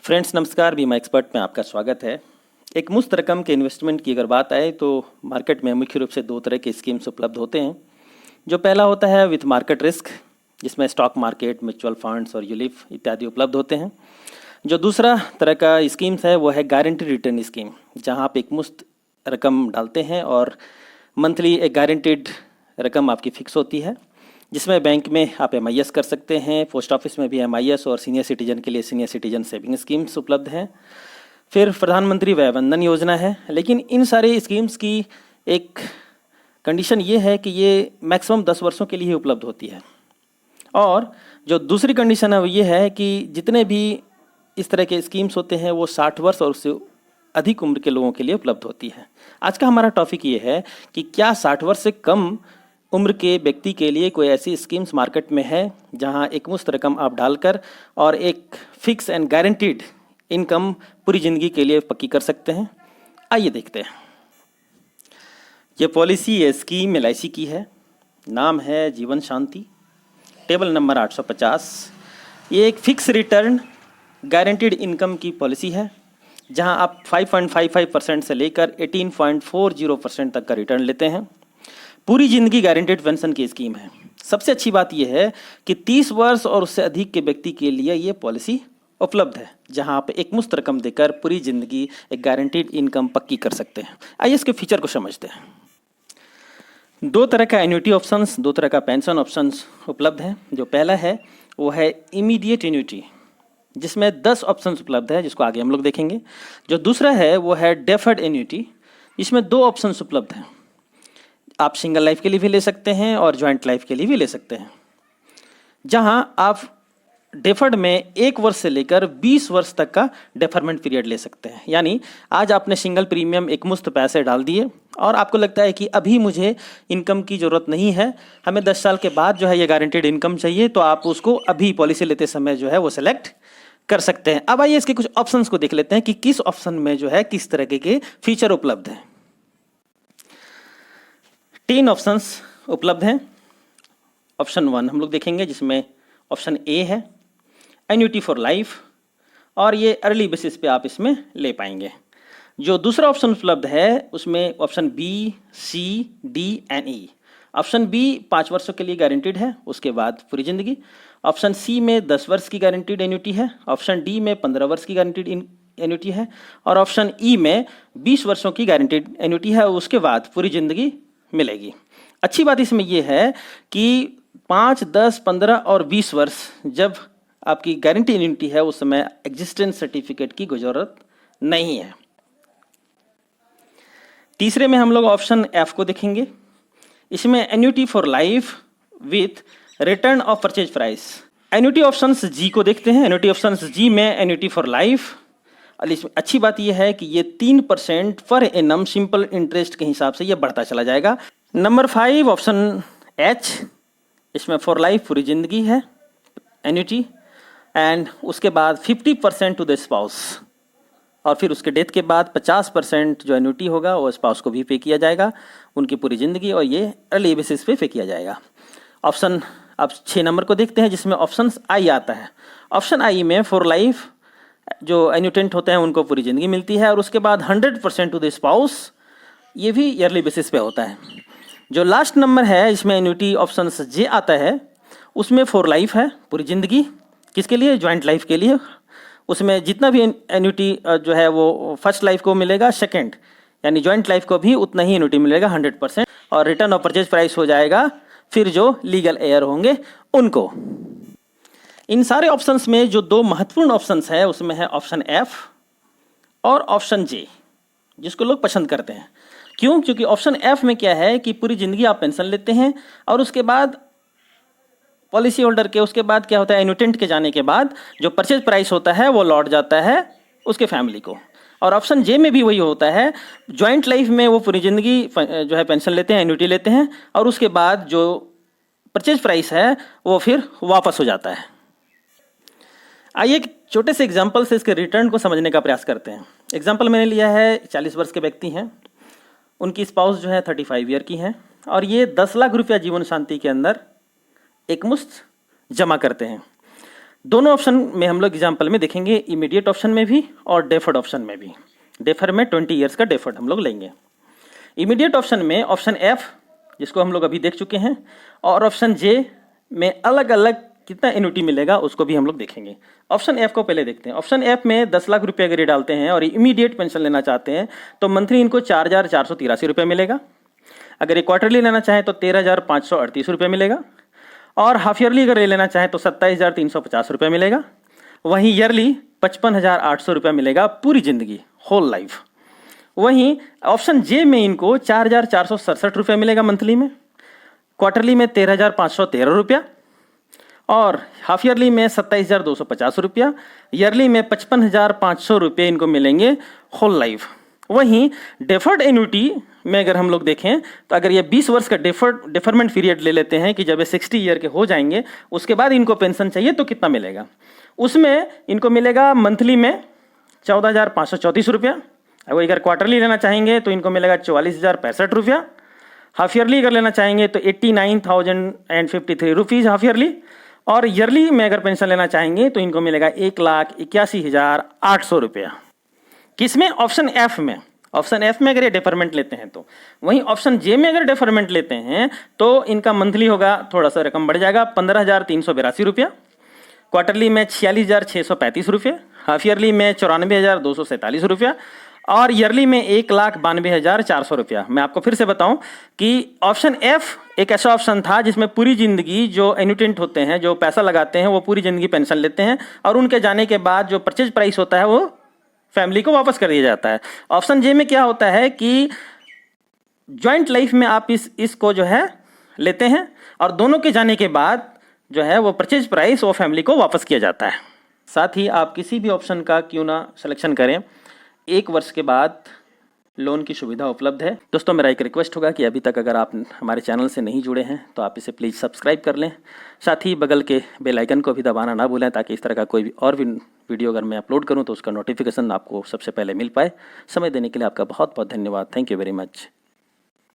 Friends नमस्कार, बीमा expert में आपका स्वागत है। एक मुश्त रकम के इन्वेस्टमेंट की अगर बात आए तो मार्केट में मुख्य रूप से दो तरह के स्कीम्स उपलब्ध होते हैं। जो पहला होता है विथ मार्केट रिस्क, जिसमें स्टॉक मार्केट, म्यूचुअल फंड्स और यूलिप इत्यादि उपलब्ध होते हैं। जो दूसरा तरह का स्कीम्स है वो है गारंटी रिटर्न स्कीम, जहां आप एक मुश्त रकम डालते हैं और मंथली एक गारंटीड रकम आपकी फिक्स होती है, जिसमें बैंक में आप MIS कर सकते हैं, पोस्ट ऑफिस में भी MIS और सीनियर सिटीजन के लिए सीनियर सिटीजन सेविंग स्कीम्स उपलब्ध हैं। फिर प्रधानमंत्री वय वंदन योजना है। लेकिन इन सारे स्कीम्स की एक कंडीशन ये है कि ये मैक्सिमम 10 वर्षों के लिए ही उपलब्ध होती है। और जो दूसरी कंडीशन है वो ये है कि जितने भी इस तरह के स्कीम्स होते हैं वो 60 वर्ष और उससे अधिक उम्र के लोगों के लिए उपलब्ध होती है। आज का हमारा टॉपिक ये है कि क्या 60 वर्ष से कम उम्र के व्यक्ति के लिए कोई ऐसी स्कीम्स मार्केट में है जहां एक मुश्त रकम आप डालकर और एक फिक्स एंड गारंटीड इनकम पूरी ज़िंदगी के लिए पक्की कर सकते हैं। आइए देखते हैं। ये पॉलिसी ये स्कीम LIC की है। नाम है जीवन शांति, टेबल नंबर 850। ये एक फिक्स रिटर्न गारंटीड इनकम की पॉलिसी है जहां आप 5.55% से लेकर 18.40% तक का रिटर्न लेते हैं। पूरी ज़िंदगी गारंटेड पेंशन की स्कीम है। सबसे अच्छी बात यह है कि 30 वर्ष और उससे अधिक के व्यक्ति के लिए ये पॉलिसी उपलब्ध है, जहां आप एक मुश्त रकम देकर पूरी ज़िंदगी एक गारंटीड इनकम पक्की कर सकते हैं। आइए इसके फीचर को समझते हैं। दो तरह का एन्युटी ऑप्शंस, दो तरह का पेंशन ऑप्शंस उपलब्ध है। जो पहला है वो है इमीडिएट एन्युटी, जिसमें 10 ऑप्शंस उपलब्ध है, जिसको आगे हम लोग देखेंगे। जो दूसरा है वो है डेफर्ड एन्युटी, इसमें 2 ऑप्शंस उपलब्ध हैं। आप सिंगल लाइफ के लिए भी ले सकते हैं और जॉइंट लाइफ के लिए भी ले सकते हैं, जहां आप डेफर्ड में 1 वर्ष से लेकर 20 वर्ष तक का डेफरमेंट पीरियड ले सकते हैं। यानी आज आपने सिंगल प्रीमियम एक मुश्त पैसे डाल दिए और आपको लगता है कि अभी मुझे इनकम की ज़रूरत नहीं है, हमें 10 साल के बाद जो है ये गारंटीड इनकम चाहिए, तो आप उसको अभी पॉलिसी लेते समय जो है वो सेलेक्ट कर सकते हैं। अब आइए इसके कुछ ऑप्शंस को देख लेते हैं कि किस ऑप्शन में जो है किस तरह के फीचर उपलब्ध हैं। 3 ऑप्शंस उपलब्ध हैं। ऑप्शन 1 हम लोग देखेंगे, जिसमें ऑप्शन A है एन्युटी फॉर लाइफ, और ये अर्ली बेसिस पे आप इसमें ले पाएंगे। जो दूसरा ऑप्शन उपलब्ध है उसमें option B, C, D and E। Option B 5 वर्षों के लिए गारंटीड है, उसके बाद पूरी जिंदगी। ऑप्शन C में 10 वर्ष की गारंटीड एन्युटी है। ऑप्शन D में 15 वर्ष की गारंटीड एन्युटी है। और ऑप्शन E में 20 वर्षों की गारंटीड एन्युटी है, उसके बाद पूरी जिंदगी मिलेगी। अच्छी बात इसमें यह है कि 5, 10, 15 और 20 वर्ष जब आपकी गारंटी एन्युटी है उस समय एग्जिस्टेंस सर्टिफिकेट की जरूरत नहीं है। तीसरे में हम लोग ऑप्शन F को देखेंगे। इसमें annuity for life with return of purchase price. Annuity options G को देखते हैं। एन्युटी ऑप्शंस G में एन्युटी फॉर लाइफ, और इसमें अच्छी बात यह है कि ये 3% पर एनम सिंपल इंटरेस्ट के हिसाब से ये बढ़ता चला जाएगा। नंबर 5 ऑप्शन H, इसमें फॉर लाइफ पूरी जिंदगी है एन्युटी, एंड उसके बाद 50% टू द स्पाउस, और फिर उसके डेथ के बाद 50% जो एन्युटी होगा वो स्पाउस को भी पे किया जाएगा उनकी पूरी जिंदगी, और ये अर्ली बेसिस पे किया जाएगा। ऑप्शन अब 6 नंबर को देखते हैं, जिसमें ऑप्शन I आता है। ऑप्शन I में फॉर लाइफ जो एन्यूटेंट होते हैं उनको पूरी ज़िंदगी मिलती है, और उसके बाद 100% टू द स्पाउस, ये भी ईयरली बेसिस पे होता है। जो लास्ट नंबर है इसमें एन्यूटी ऑप्शन J आता है, उसमें फॉर लाइफ है पूरी ज़िंदगी, किसके लिए? जॉइंट लाइफ के लिए। उसमें जितना भी एन्यूटी जो है वो फर्स्ट लाइफ को मिलेगा, सेकेंड यानी जॉइंट लाइफ को भी उतना ही एन्यूटी मिलेगा 100%, और रिटर्न ऑफ परचेज प्राइस हो जाएगा फिर जो लीगल एयर होंगे उनको। इन सारे ऑप्शंस में जो 2 महत्वपूर्ण ऑप्शंस है उसमें है ऑप्शन F और ऑप्शन J, जिसको लोग पसंद करते हैं। क्यों? क्योंकि ऑप्शन F में क्या है कि पूरी जिंदगी आप पेंशन लेते हैं और उसके बाद पॉलिसी होल्डर के उसके बाद क्या होता है, एन्यूटेंट के जाने के बाद जो परचेज प्राइस होता है वो लौट जाता है उसके फैमिली को। और ऑप्शन J में भी वही होता है, जॉइंट लाइफ में वो पूरी जिंदगी जो है पेंशन लेते हैं, एन्यूटी लेते हैं, और उसके बाद जो परचेज प्राइस है वो फिर वापस हो जाता है। आइए एक छोटे से एग्जाम्पल से इसके रिटर्न को समझने का प्रयास करते हैं। एग्जाम्पल मैंने लिया है 40 वर्ष के व्यक्ति हैं, उनकी स्पाउस जो है 35 ईयर की हैं, और ये 10 लाख रुपया जीवन शांति के अंदर एक मुश्त जमा करते हैं। दोनों ऑप्शन में हम लोग एग्जाम्पल में देखेंगे, इमीडिएट ऑप्शन में भी और डेफर्ड ऑप्शन में भी। डेफर में 20 ईयर्स का डेफर्ड हम लोग लेंगे। इमीडिएट ऑप्शन में ऑप्शन एफ, जिसको हम लोग अभी देख चुके हैं, और ऑप्शन जे में अलग अलग कितना एन्युटी मिलेगा उसको भी हम लोग देखेंगे। ऑप्शन एफ को पहले देखते हैं। ऑप्शन एफ में 10 लाख रुपये अगर ये डालते हैं और इमीडिएट पेंशन लेना चाहते हैं तो मंथली इनको 4,483 रुपये मिलेगा। अगर ये क्वार्टरली लेना चाहें तो 13,538 रुपये मिलेगा, और हाफ ईयरली अगर ले लेना चाहें तो 27,350 रुपये मिलेगा। वहीं ईयरली 55,800 रुपये मिलेगा पूरी जिंदगी, होल लाइफ। वहीं ऑप्शन जे में इनको 4,467 रुपये मिलेगा मंथली में, क्वार्टरली में 13,513 रुपया, और हाफ ईयरली में 27,250 रुपया, ईयरली में 55,500 रुपये इनको मिलेंगे होल लाइफ। वहीं डेफर्ड एन्युटी में अगर हम लोग देखें तो अगर ये 20 वर्ष का डेफरमेंट पीरियड ले लेते हैं कि जब ये 60 ईयर के हो जाएंगे उसके बाद इनको पेंशन चाहिए तो कितना मिलेगा, उसमें इनको मिलेगा मंथली में 14,534 रुपया। अगर क्वार्टरली लेना चाहेंगे तो इनको मिलेगा 44,065 रुपया। हाफ ईयरली अगर लेना चाहेंगे तो 89,053 रुपीज़ हाफ ईयरली, और ईयरली में अगर पेंशन लेना चाहेंगे तो इनको मिलेगा 1,81,800 रुपया। किसमें? ऑप्शन एफ में। ऑप्शन एफ में अगर ये डेफरमेंट लेते हैं तो। वहीं ऑप्शन जे में अगर डेफरमेंट लेते हैं तो इनका मंथली होगा, थोड़ा सा रकम बढ़ जाएगा, 15,382 रुपया, क्वार्टरली में 46,635 रुपये, हाफ ईयरली में 94,247 रुपया, और ईयरली में 1,92,400 रुपया। मैं आपको फिर से बताऊं कि ऑप्शन एफ एक ऐसा ऑप्शन था जिसमें पूरी जिंदगी जो एन्युटेंट होते हैं, जो पैसा लगाते हैं, वो पूरी जिंदगी पेंशन लेते हैं और उनके जाने के बाद जो परचेज प्राइस होता है वो फैमिली को वापस कर दिया जाता है। ऑप्शन जे में क्या होता है कि जॉइंट लाइफ में आप इसको जो है लेते हैं और दोनों के जाने के बाद जो है वो परचेज प्राइस वो फैमिली को वापस किया जाता है। साथ ही आप किसी भी ऑप्शन का क्यों ना सिलेक्शन करें, 1 वर्ष के बाद लोन की सुविधा उपलब्ध है। दोस्तों, मेरा एक रिक्वेस्ट होगा कि अभी तक अगर आप हमारे चैनल से नहीं जुड़े हैं तो आप इसे प्लीज़ सब्सक्राइब कर लें। साथ ही बगल के बेल आइकन को भी दबाना ना भूलें ताकि इस तरह का कोई भी और भी वीडियो अगर मैं अपलोड करूं तो उसका नोटिफिकेशन आपको सबसे पहले मिल पाए। समय देने के लिए आपका बहुत बहुत धन्यवाद। Thank you very much.